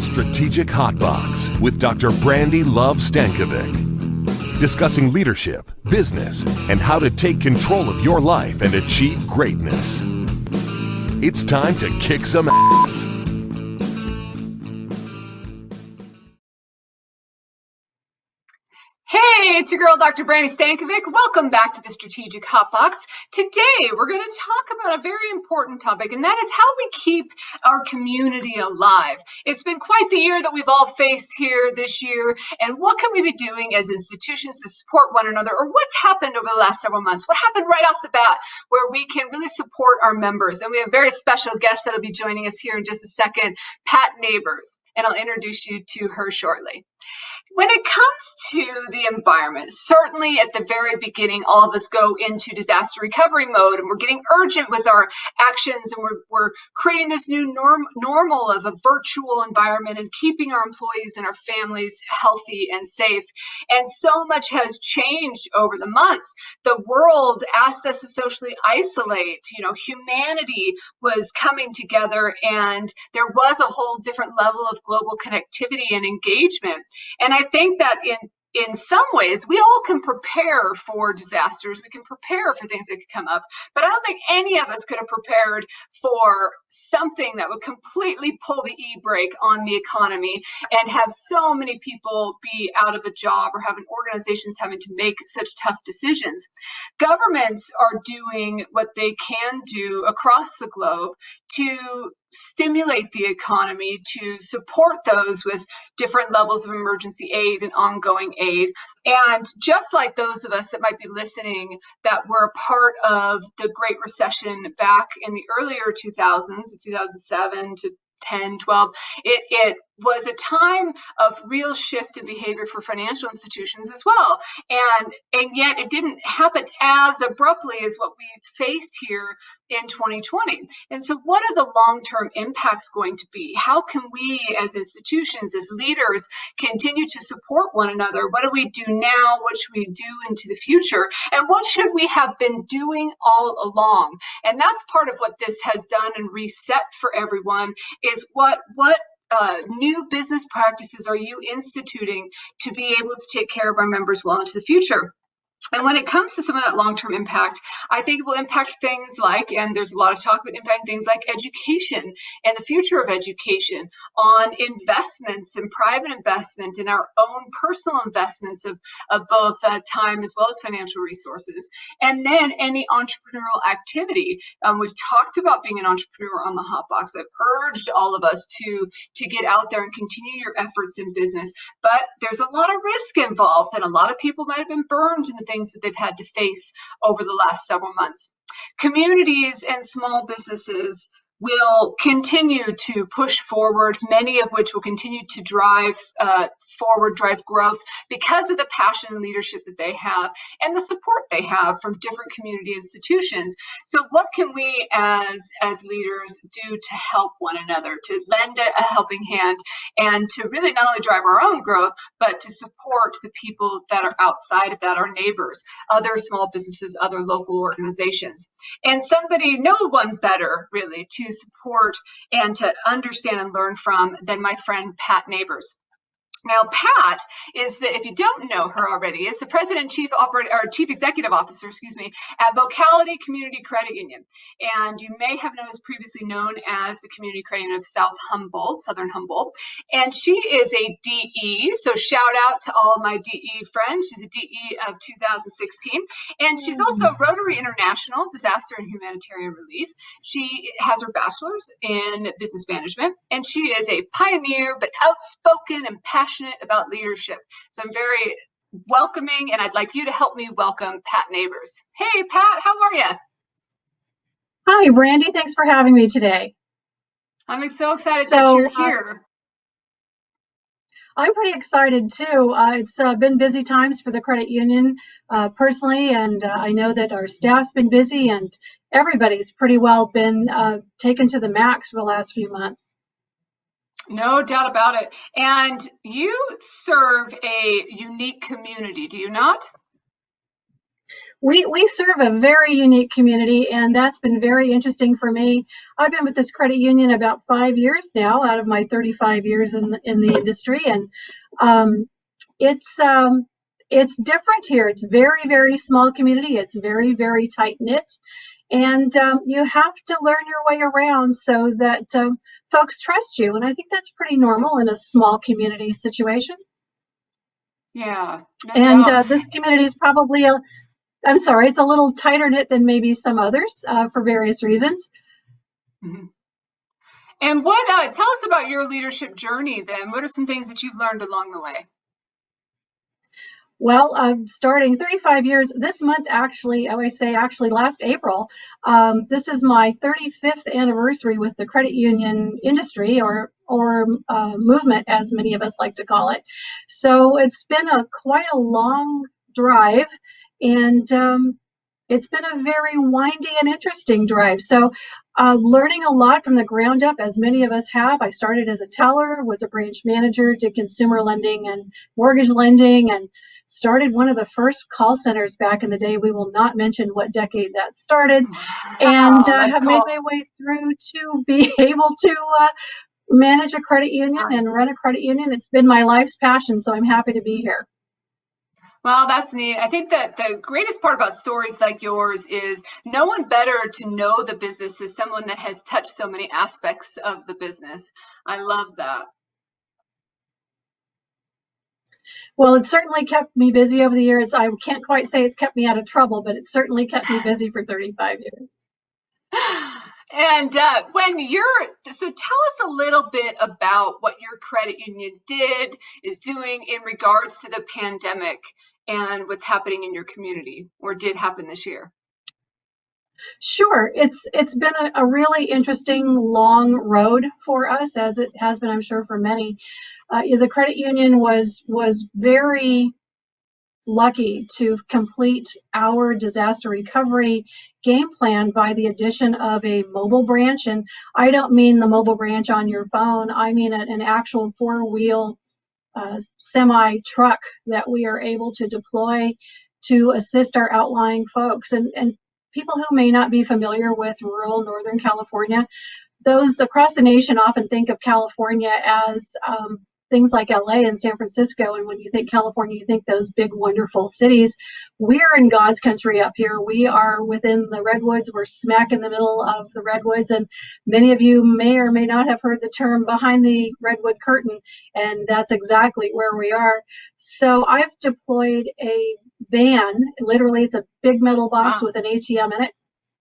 the Strategic Hotbox with Dr. Brandi Luv Stankovic, discussing leadership, business, and how to take control of your life and achieve greatness. It's time to kick some ass. Hey, it's your girl, Dr. Brandi Stankovic. Welcome back to the Strategic Hotbox. Today, we're going to talk about a very important topic, and that is how we keep our community alive. It's been quite the year that we've all faced here this year, and what can we be doing as institutions to support one another, or what's happened over the last several months? What happened right off the bat where we can really support our members? And we have a very special guest that'll be joining us here in just a second, Pat Neighbors, and I'll introduce you to her shortly. When it comes to the environment, certainly at the very beginning, all of us go into disaster recovery mode, and we're getting urgent with our actions, and we're creating this new normal of a virtual environment and keeping our employees and our families healthy and safe. And so much has changed over the months. The world asked us to socially isolate. Humanity was coming together, and there was a whole different level of global connectivity and engagement. And I think that in some ways, we all can prepare for disasters. We can prepare for things that could come up. But I don't think any of us could have prepared for something that would completely pull the e-brake on the economy and have so many people be out of a job, or having organizations having to make such tough decisions. Governments are doing what they can do across the globe to stimulate the economy, to support those with different levels of emergency aid and ongoing aid. And just like those of us that might be listening that were a part of the Great Recession back in the earlier 2000s, 2007 to 10, 12, it was a time of real shift in behavior for financial institutions as well. And yet it didn't happen as abruptly as what we faced here in 2020. And so what are the long-term impacts going to be? How can we as institutions, as leaders, continue to support one another? What do we do now? What should we do into the future? And what should we have been doing all along? And that's part of what this has done and reset for everyone, is what new business practices are you instituting to be able to take care of our members well into the future? And when it comes to some of that long-term impact, I think it will impact things like, and there's a lot of talk about impacting things like education and the future of education, on investments and private investment in our own personal investments of both time as well as financial resources. And then any entrepreneurial activity. We've talked about being an entrepreneur on the Hotbox. I've urged all of us to get out there and continue your efforts in business. But there's a lot of risk involved, and a lot of people might have been burned in the things that they've had to face over the last several months. Communities and small businesses will continue to push forward, many of which will continue to drive growth because of the passion and leadership that they have and the support they have from different community institutions. So what can we as leaders do to help one another, to lend a helping hand, and to really not only drive our own growth, but to support the people that are outside of that, our neighbors, other small businesses, other local organizations. And no one better really to support and to understand and learn from than my friend Pat Neighbors. Now, Pat if you don't know her already, is the President and Chief Executive Officer, at Vocality Community Credit Union. And you may have known, as previously known as the Community Credit Union of Southern Humboldt. And she is a DE, so shout out to all of my DE friends. She's a DE of 2016. And she's also Rotary International, Disaster and Humanitarian Relief. She has her bachelor's in business management, and she is a pioneer, but outspoken and passionate about leadership. So I'm very welcoming, and I'd like you to help me welcome Pat Neighbors. Hey, Pat, how are you? Hi, Brandi. Thanks for having me today. I'm so excited that you're here. I'm pretty excited too. It's been busy times for the credit union personally, and I know that our staff's been busy, and everybody's pretty well been taken to the max for the last few months. No doubt about it. And you serve a unique community, do you not? We serve a very unique community, and that's been very interesting for me. I've been with this credit union about 5 years now, out of my 35 years in the industry, and um, it's um, it's different here. It's very, very small community. It's very, very tight knit, and you have to learn your way around so that folks trust you. And I think that's pretty normal in a small community situation. Yeah, no And doubt. this community is probably I'm sorry, it's a little tighter knit than maybe some others for various reasons. Mhm. And what, tell us about your leadership journey then. What are some things that you've learned along the way? Well, I'm starting 35 years this month, actually. I always say actually last April. This is my 35th anniversary with the credit union industry, or movement, as many of us like to call it. So it's been quite a long drive, and it's been a very windy and interesting drive. So learning a lot from the ground up, as many of us have. I started as a teller, was a branch manager, did consumer lending and mortgage lending, and started one of the first call centers back in the day. We will not mention what decade that started, and Wow, that's have made cool. my way through to be able to manage a credit union and run a credit union. It's been my life's passion, so I'm happy to be here. Well, that's neat. I think that the greatest part about stories like yours is no one better to know the business is someone that has touched so many aspects of the business. I love that. Well, it certainly kept me busy over the years. I can't quite say it's kept me out of trouble, but it certainly kept me busy for 35 years. And so tell us a little bit about what your credit union is doing in regards to the pandemic and what's happening in your community or did happen this year. Sure, it's been a really interesting long road for us, as it has been, I'm sure, for many. The credit union was very lucky to complete our disaster recovery game plan by the addition of a mobile branch. And I don't mean the mobile branch on your phone. I mean an actual four-wheel semi truck that we are able to deploy to assist our outlying folks. And people who may not be familiar with rural Northern California, those across the nation often think of California as things like LA and San Francisco. And when you think California, you think those big, wonderful cities. We're in God's country up here. We are within the redwoods. We're smack in the middle of the redwoods. And many of you may or may not have heard the term behind the redwood curtain. And that's exactly where we are. So I've deployed a van. Literally, it's a big metal box Wow. with an ATM in it,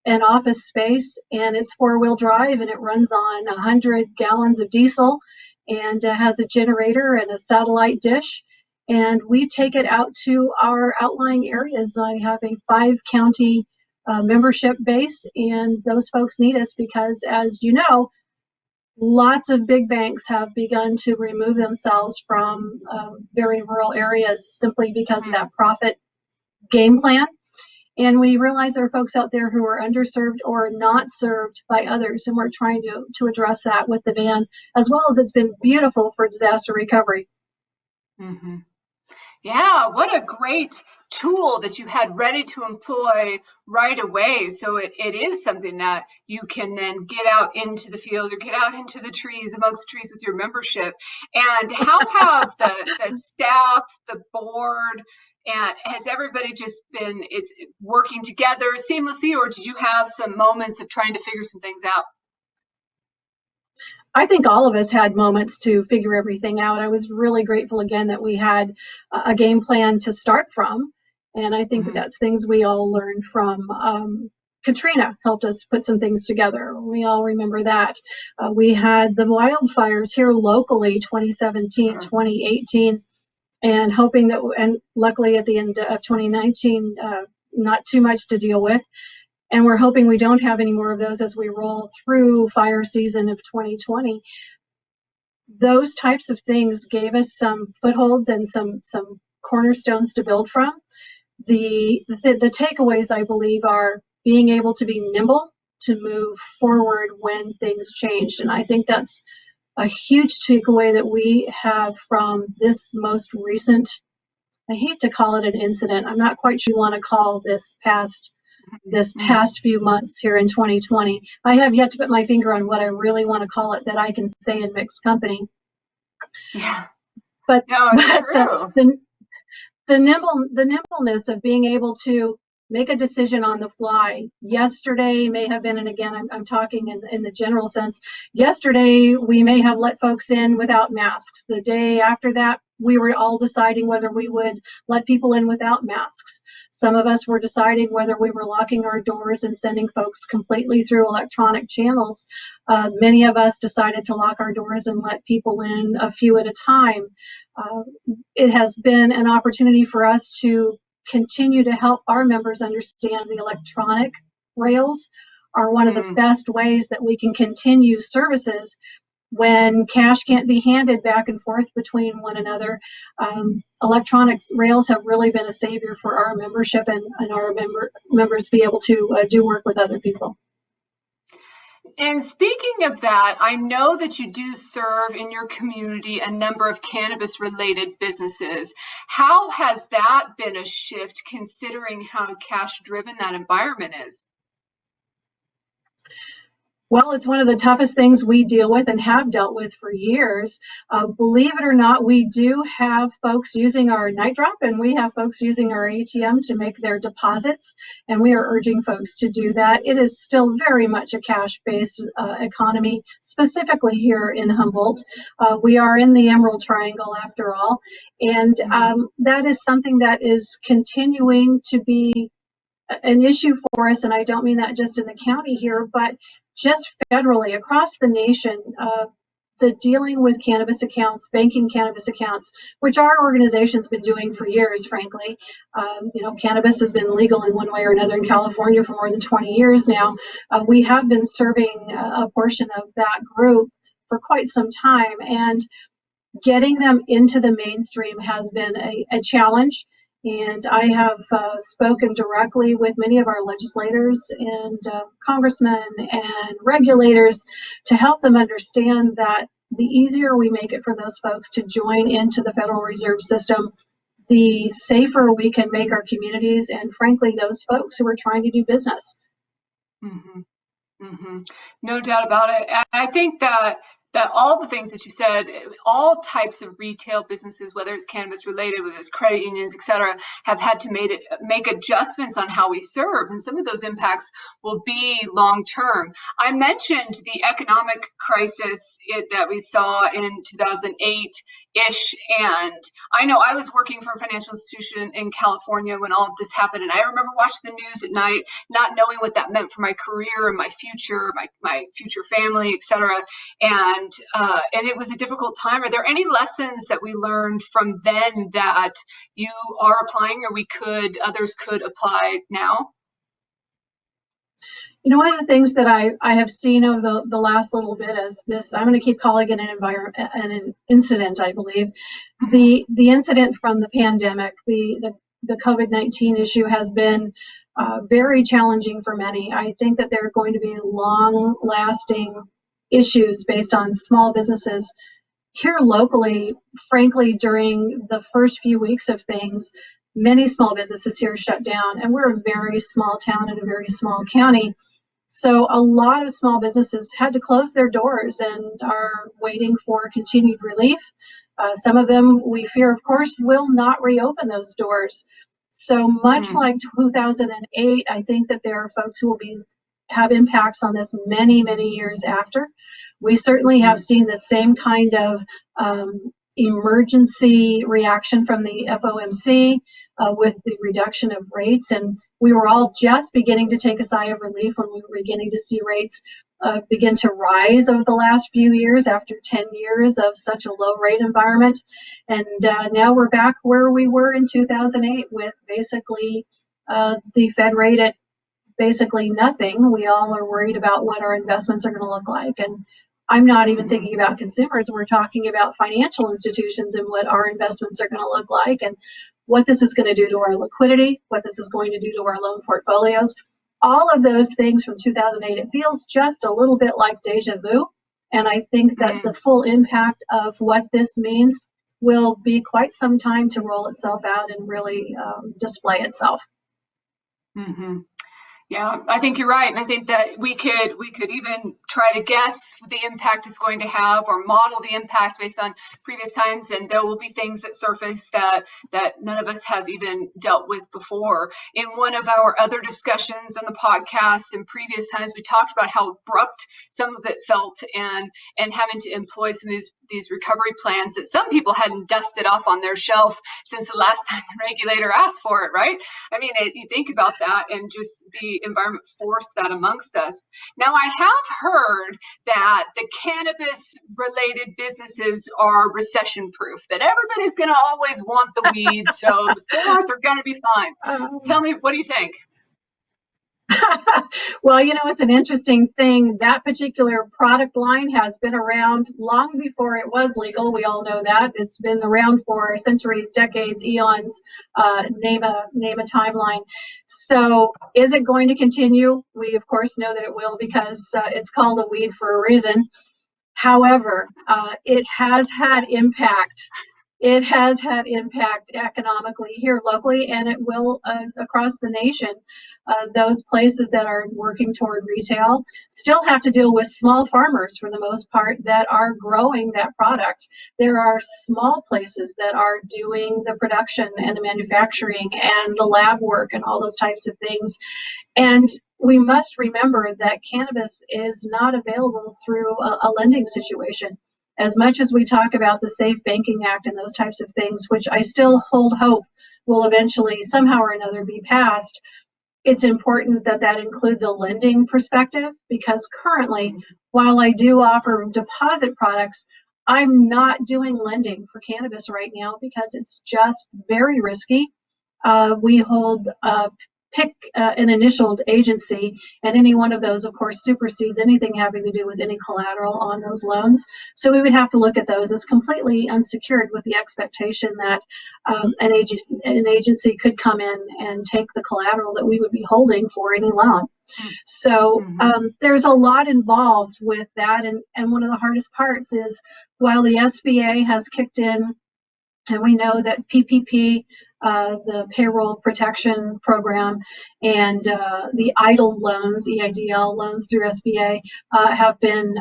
an office space, and it's four-wheel drive, and it runs on 100 gallons of diesel, and has a generator and a satellite dish. And we take it out to our outlying areas. I have a 5-county membership base, and those folks need us because, as you know, lots of big banks have begun to remove themselves from very rural areas simply because of that profit game plan. And we realize there are folks out there who are underserved or not served by others, and we're trying to address that with the van, as well as it's been beautiful for disaster recovery. Mm-hmm. Yeah, what a great tool that you had ready to employ right away. So it is something that you can then get out into the field or get out into the trees, amongst the trees with your membership. And how have the staff, the board, and has everybody just been it's working together seamlessly, or did you have some moments of trying to figure some things out? I think all of us had moments to figure everything out. I was really grateful again that we had a game plan to start from. And I think Mm-hmm. that's things we all learned from. Katrina helped us put some things together. We all remember that. We had the wildfires here locally, 2017, 2018, and hoping that, and luckily at the end of 2019, not too much to deal with. And we're hoping we don't have any more of those as we roll through fire season of 2020. Those types of things gave us some footholds and some cornerstones to build from. The takeaways, I believe, are being able to be nimble to move forward when things changed. And I think that's a huge takeaway that we have from this most recent I hate to call it an incident. I'm not quite sure you want to call this past few months here in 2020. I have yet to put my finger on what I really want to call it that I can say in mixed company. Yeah. But, No, it's true. The nimbleness of being able to make a decision on the fly. Yesterday may have been, and again, I'm talking in the general sense, yesterday we may have let folks in without masks. The day after that, we were all deciding whether we would let people in without masks. Some of us were deciding whether we were locking our doors and sending folks completely through electronic channels. Many of us decided to lock our doors and let people in a few at a time. It has been an opportunity for us to continue to help our members understand the electronic rails are one of the best ways that we can continue services when cash can't be handed back and forth between one another. Electronic rails have really been a savior for our membership and our members be able to do work with other people. And speaking of that, I know that you do serve in your community a number of cannabis-related businesses. How has that been a shift considering how cash-driven that environment is? Well, it's one of the toughest things we deal with and have dealt with for years. Believe it or not, we do have folks using our night drop and we have folks using our ATM to make their deposits, and we are urging folks to do that. It is still very much a cash-based economy, specifically here in Humboldt. We are in the Emerald Triangle after all, and that is something that is continuing to be an issue for us, and I don't mean that just in the county here, but just federally across the nation. The dealing with cannabis accounts, banking cannabis accounts, which our organization's been doing for years, frankly. Cannabis has been legal in one way or another in California for more than 20 years now. We have been serving a portion of that group for quite some time, and getting them into the mainstream has been a challenge. And I have spoken directly with many of our legislators and congressmen and regulators to help them understand that the easier we make it for those folks to join into the Federal Reserve System, the safer we can make our communities and, frankly, those folks who are trying to do business. No doubt about it. I think that all the things that you said, all types of retail businesses, whether it's cannabis related, whether it's credit unions, et cetera, have had to make adjustments on how we serve. And some of those impacts will be long term. I mentioned the economic crisis that we saw in 2008-ish. And I know I was working for a financial institution in California when all of this happened. And I remember watching the news at night, not knowing what that meant for my career and my future, my future family, et cetera. And it was a difficult time. Are there any lessons that we learned from then that you are applying, or others could apply now? One of the things that I have seen over the last little bit is this. I'm going to keep calling it an incident. I believe the incident from the pandemic, the COVID-19 issue has been very challenging for many. I think that there are going to be long-lasting issues based on small businesses here locally. Frankly, during the first few weeks of things, many small businesses here shut down, and we're a very small town in a very small county. So a lot of small businesses had to close their doors and are waiting for continued relief. Some of them, we fear, of course, will not reopen those doors. So much like 2008, I think that there are folks who will have impacts on this many, many years after. We certainly have seen the same kind of emergency reaction from the FOMC with the reduction of rates. And we were all just beginning to take a sigh of relief when we were beginning to see rates begin to rise over the last few years after 10 years of such a low rate environment. And now we're back where we were in 2008 with basically the Fed rate at basically nothing. We all are worried about what our investments are going to look like. And I'm not even thinking about consumers. We're talking about financial institutions and what our investments are going to look like and what this is going to do to our liquidity, what this is going to do to our loan portfolios. All of those things from 2008, it feels just a little bit like deja vu. And I think that the full impact of what this means, will be quite some time to roll itself out and really display itself. Mm-hmm. Yeah, I think you're right. And I think that we could even try to guess the impact it's going to have or model the impact based on previous times. And there will be things that surface that none of us have even dealt with before. In one of our other discussions on the podcast in previous times, we talked about how abrupt some of it felt and having to employ some of these recovery plans that some people hadn't dusted off on their shelf since the last time the regulator asked for it, right? I mean, you think about that and just the environment forced that amongst us. Now, I have heard that the cannabis related businesses are recession proof, that everybody's going to always want the weed, so the stores are going to be fine. Tell me, what do you think? Well, it's an interesting thing. That particular product line has been around long before it was legal. We all know that. It's been around for centuries, decades, eons, name a timeline. So is it going to continue? We, of course, know that it will because it's called a weed for a reason. However, it has had impact. It has had impact economically here locally, and it will across the nation. Those places that are working toward retail still have to deal with small farmers for the most part that are growing that product. There are small places that are doing the production and the manufacturing and the lab work and all those types of things. And we must remember that cannabis is not available through a lending situation. As much as we talk about the Safe Banking Act and those types of things, which I still hold hope will eventually somehow or another be passed, it's important that that includes a lending perspective, because currently, while I do offer deposit products, I'm not doing lending for cannabis right now because it's just very risky. We hold pick an initialed agency, and any one of those, of course, supersedes anything having to do with any collateral on those loans. So we would have to look at those as completely unsecured with the expectation that an agency could come in and take the collateral that we would be holding for any loan. So there's a lot involved with that. And one of the hardest parts is, while the SBA has kicked in, and we know that PPP, the payroll protection program, and the EIDL loans, EIDL loans through SBA, have been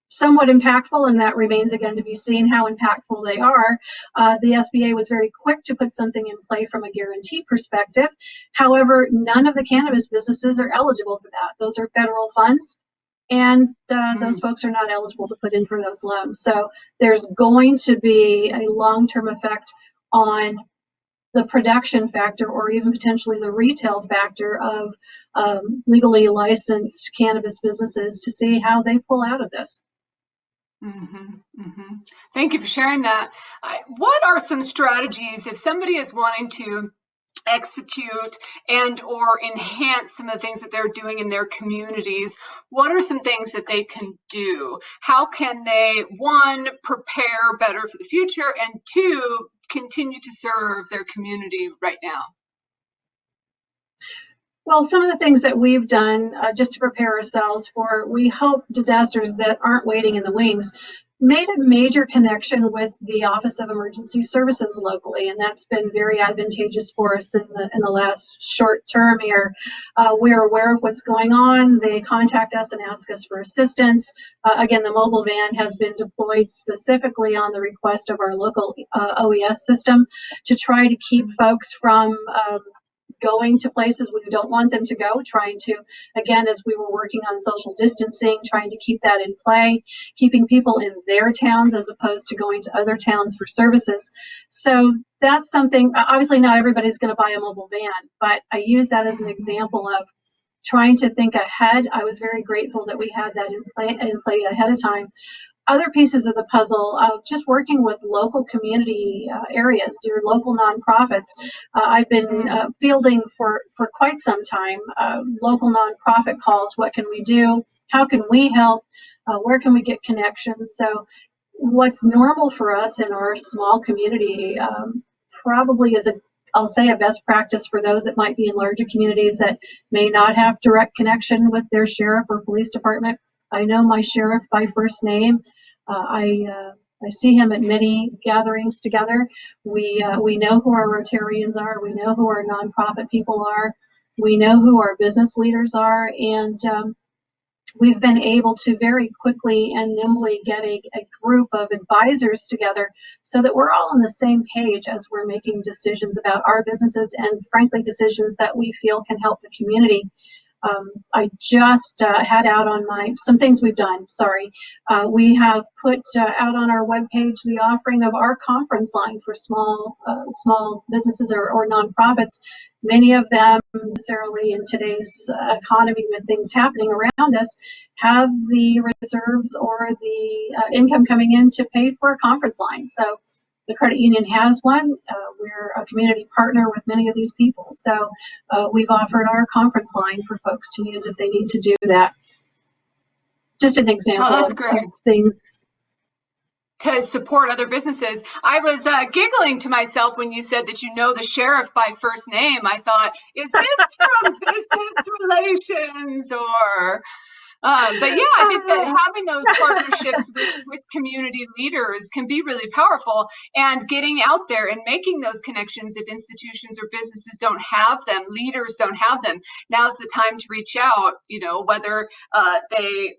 somewhat impactful, and that remains again to be seen how impactful they are. The SBA was very quick to put something in play from a guarantee perspective. However, none of the cannabis businesses are eligible for that. Those are federal funds, and those folks are not eligible to put in for those loans. So there's going to be a long-term effect on the production factor, or even potentially the retail factor of legally licensed cannabis businesses, to see how they pull out of this. Thank you for sharing that. What are some strategies if somebody is wanting to execute and or enhance some of the things that they're doing in their communities? What are some things that they can do? How can they, one, prepare better for the future, and two, continue to serve their community right now? Well, some of the things that we've done just to prepare ourselves for, we hope, disasters that aren't waiting in the wings, made a major connection with the Office of Emergency Services locally, and that's been very advantageous for us in the last short term here. We're aware of what's going on. They contact us and ask us for assistance. Again, the mobile van has been deployed specifically on the request of our local OES system to try to keep folks from going to places we don't want them to go, trying to, again, as we were working on social distancing, trying to keep that in play, keeping people in their towns as opposed to going to other towns for services. So that's something, obviously not everybody's going to buy a mobile van, but I use that as an example of trying to think ahead. I was very grateful that we had that in play ahead of time. Other pieces of the puzzle, just working with local community areas, your local nonprofits. I've been fielding for quite some time local nonprofit calls. What can we do? How can we help? Where can we get connections? So what's normal for us in our small community probably is I'll say a best practice for those that might be in larger communities that may not have direct connection with their sheriff or police department. I know my sheriff by first name. I I see him at many gatherings together. We know who our Rotarians are. We know who our nonprofit people are. We know who our business leaders are, and we've been able to very quickly and nimbly get a group of advisors together so that we're all on the same page as we're making decisions about our businesses and, frankly, decisions that we feel can help the community. I just had out on some things we've done. We have put out on our webpage the offering of our conference line for small businesses or nonprofits. Many of them, necessarily in today's economy with things happening around us, have the reserves or the income coming in to pay for a conference line. So the credit union has one. We're a community partner with many of these people. So we've offered our conference line for folks to use if they need to do that. Just an example that's of great. things. To support other businesses. I was giggling to myself when you said that you know the sheriff by first name. I thought, is this from business relations or... but yeah, I think that having those partnerships with community leaders can be really powerful, and getting out there and making those connections if institutions or businesses don't have them, leaders don't have them. Now's the time to reach out, whether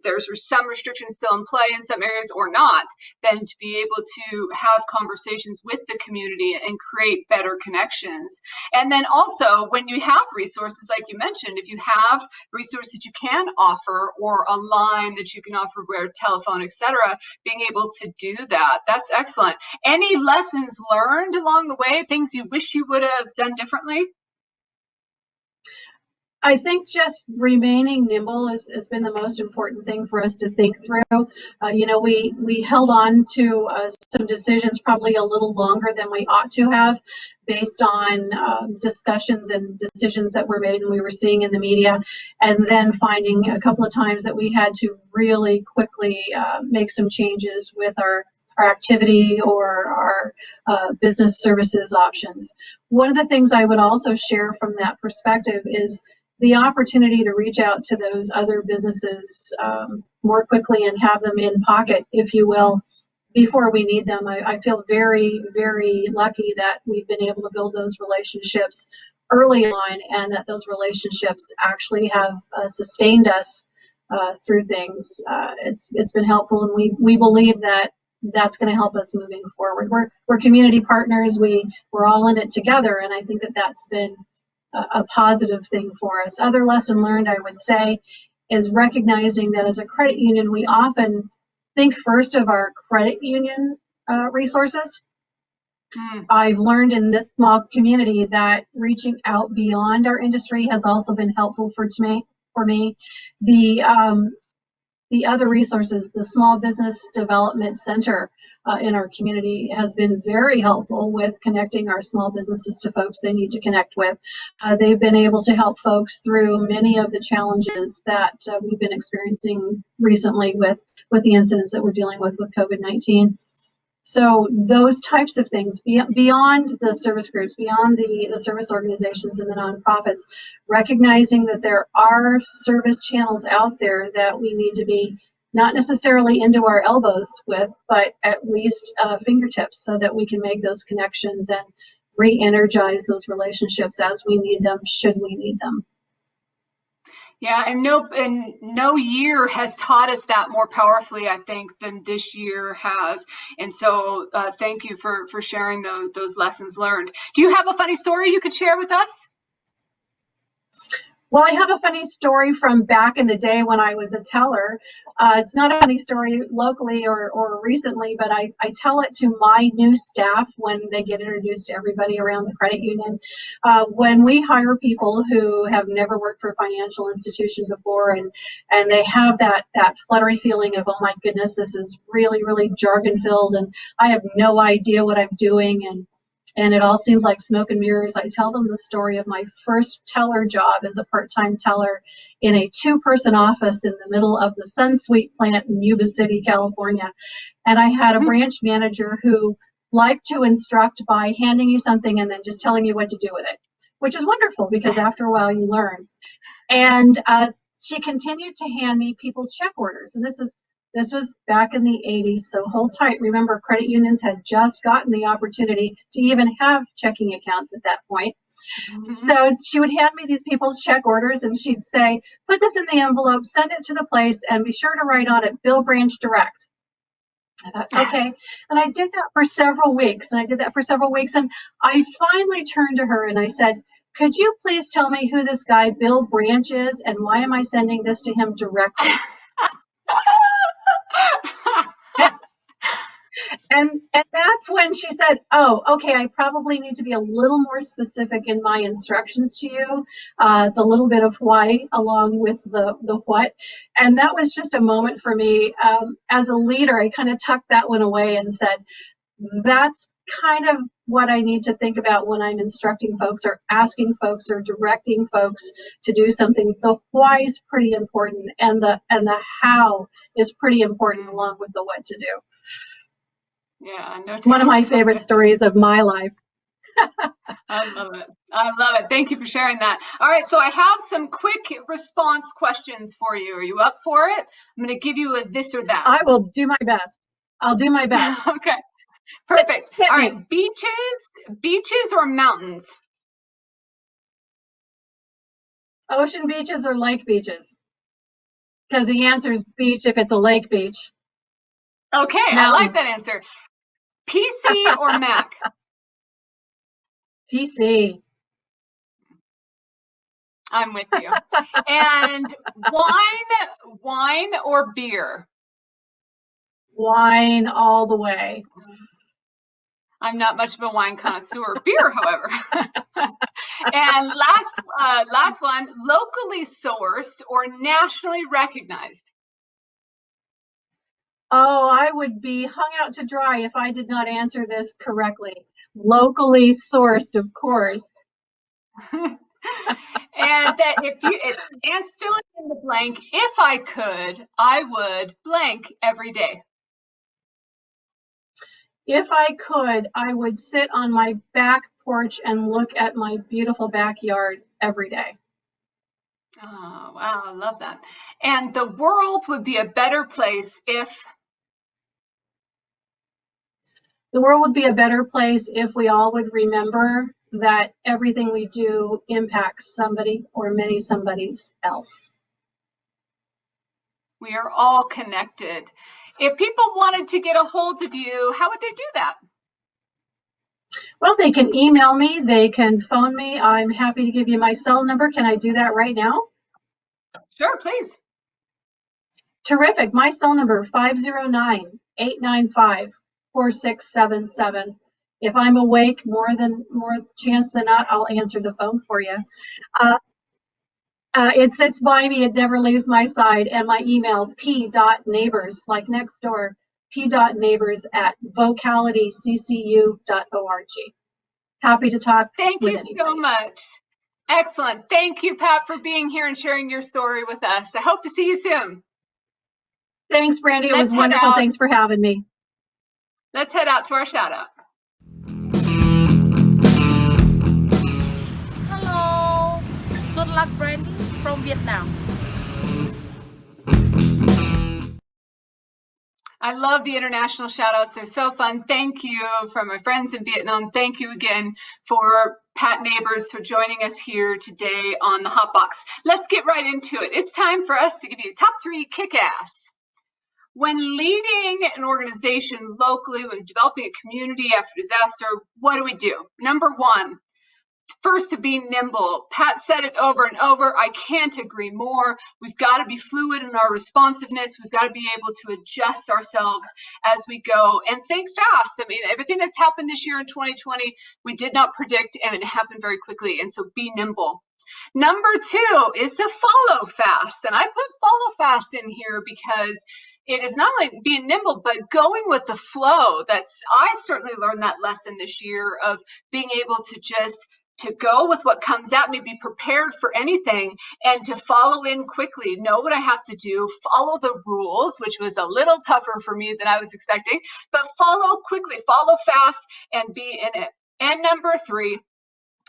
there's some restrictions still in play in some areas or not, then to be able to have conversations with the community and create better connections. And then also when you have resources, like you mentioned, if you have resources that you can offer or a line that you can offer via telephone, etc., being able to do that. That's excellent. Any lessons learned along the way, things you wish you would have done differently? I think just remaining nimble has been the most important thing for us to think through. We held on to some decisions probably a little longer than we ought to have, based on discussions and decisions that were made and we were seeing in the media, and then finding a couple of times that we had to really quickly make some changes with our activity or our business services options. One of the things I would also share from that perspective is the opportunity to reach out to those other businesses more quickly and have them in pocket, if you will, before we need them. I feel very, very lucky that we've been able to build those relationships early on, and that those relationships actually have sustained us through things. It's been helpful, and we believe that that's going to help us moving forward. We're community partners. We're all in it together, and I think that that's been a positive thing for us. Other lesson learned, I would say, is recognizing that as a credit union, we often think first of our credit union resources. I've learned in this small community that reaching out beyond our industry has also been helpful for me. The other resources, the Small Business Development Center in our community has been very helpful with connecting our small businesses to folks they need to connect with. They've been able to help folks through many of the challenges that we've been experiencing recently with the incidents that we're dealing with COVID-19. So those types of things, beyond the service groups, beyond the service organizations and the nonprofits, recognizing that there are service channels out there that we need to be not necessarily into our elbows with, but at least fingertips, so that we can make those connections and re-energize those relationships as we need them, should we need them. Yeah, and no year has taught us that more powerfully, I think, than this year has. And so thank you for sharing those lessons learned. Do you have a funny story you could share with us? Well, I have a funny story from back in the day when I was a teller. It's not a funny story locally or recently, but I tell it to my new staff when they get introduced to everybody around the credit union. When we hire people who have never worked for a financial institution before, and they have that fluttery feeling of, oh my goodness, this is really, really jargon filled, and I have no idea what I'm doing, and it all seems like smoke and mirrors, I tell them the story of my first teller job as a part-time teller in a 2-person office in the middle of the SunSuite plant in Yuba City, California. And I had a branch manager who liked to instruct by handing you something and then just telling you what to do with it, which is wonderful because after a while you learn. And she continued to hand me people's check orders. And this is This was back in the 80s, so hold tight. Remember, credit unions had just gotten the opportunity to even have checking accounts at that point. So she would hand me these people's check orders and she'd say, put this in the envelope, send it to the place, and be sure to write on it, Bill Branch Direct. I thought, okay. And I did that for several weeks. And I finally turned to her and I said, could you please tell me who this guy Bill Branch is and why am I sending this to him directly? And that's when she said, oh, okay, I probably need to be a little more specific in my instructions to you, the little bit of why along with the what. And that was just a moment for me. As a leader, I kind of tucked that one away and said, that's kind of what I need to think about when I'm instructing folks or asking folks or directing folks to do something. The why is pretty important, and the how is pretty important along with the what to do. Yeah, no doubt. One of my favorite stories of my life. I love it. I love it. Thank you for sharing that. All right, so I have some quick response questions for you. Are you up for it? I'm going to give you a this or that. I will do my best. I'll do my best. Okay, perfect. Hit All me. right, beaches or mountains? Ocean beaches or lake beaches? Because the answer is beach if it's a lake beach. Okay, mountains. I like that answer. PC or Mac? PC. I'm with you. And wine or beer? Wine all the way. I'm not much of a wine connoisseur. Beer, however. And last one, locally sourced or nationally recognized? Oh, I would be hung out to dry if I did not answer this correctly. Locally sourced, of course. And that and filling in the blank, if I could, I would blank every day. If I could, I would sit on my back porch and look at my beautiful backyard every day. Oh, wow, I love that. And the world would be a better place if? The world would be a better place if we all would remember that everything we do impacts somebody or many somebodies else. We are all connected. If people wanted to get a hold of you, how would they do that? Well, they can email me, they can phone me. I'm happy to give you my cell number. Can I do that right now? Sure, please. Terrific. My cell number, 509-895-4677. If I'm awake, more chance than not, I'll answer the phone for you. It sits by me, it never leaves my side. And my email, p.neighbors, like next door, p.neighbors@vocalityccu.org. Happy to talk. Thank you anybody. So much. Excellent. Thank you, Pat, for being here and sharing your story with us. I hope to see you soon. Thanks, Brandi. It was wonderful. Thanks for having me. Let's head out to our shout out. Hello. Good luck, Brandi from Vietnam. I love the international shout outs. They're so fun. Thank you from my friends in Vietnam. Thank you again for Pat Neighbors for joining us here today on the Hotbox. Let's get right into it. It's time for us to give you top 3 kick-ass. When leading an organization locally, when developing a community after disaster, what do? Number 1, first, to be nimble. Pat said it over and over. I can't agree more. We've got to be fluid in our responsiveness. We've got to be able to adjust ourselves as we go and think fast. I mean, everything that's happened this year in 2020, we did not predict, and it happened very quickly. And so be nimble. Number 2 is to follow fast. And I put follow fast in here because it is not only being nimble, but going with the flow. I certainly learned that lesson this year of being able to go with what comes at me, be prepared for anything, and to follow in quickly, know what I have to do, follow the rules, which was a little tougher for me than I was expecting, but follow quickly, follow fast, and be in it. And number 3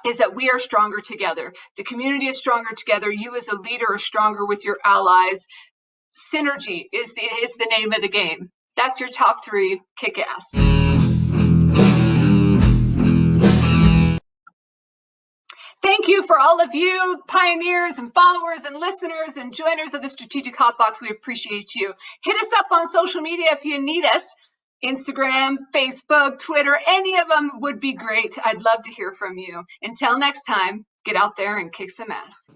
is that we are stronger together. The community is stronger together. You as a leader are stronger with your allies. synergy is the name of the game. That's your top 3 kick-ass. Thank you for all of you pioneers and followers and listeners and joiners of the Strategic Hotbox. We appreciate you. Hit us up on social media if you need us. Instagram, Facebook, Twitter, any of them would be great. I'd love to hear from you. Until next time, get out there and kick some ass.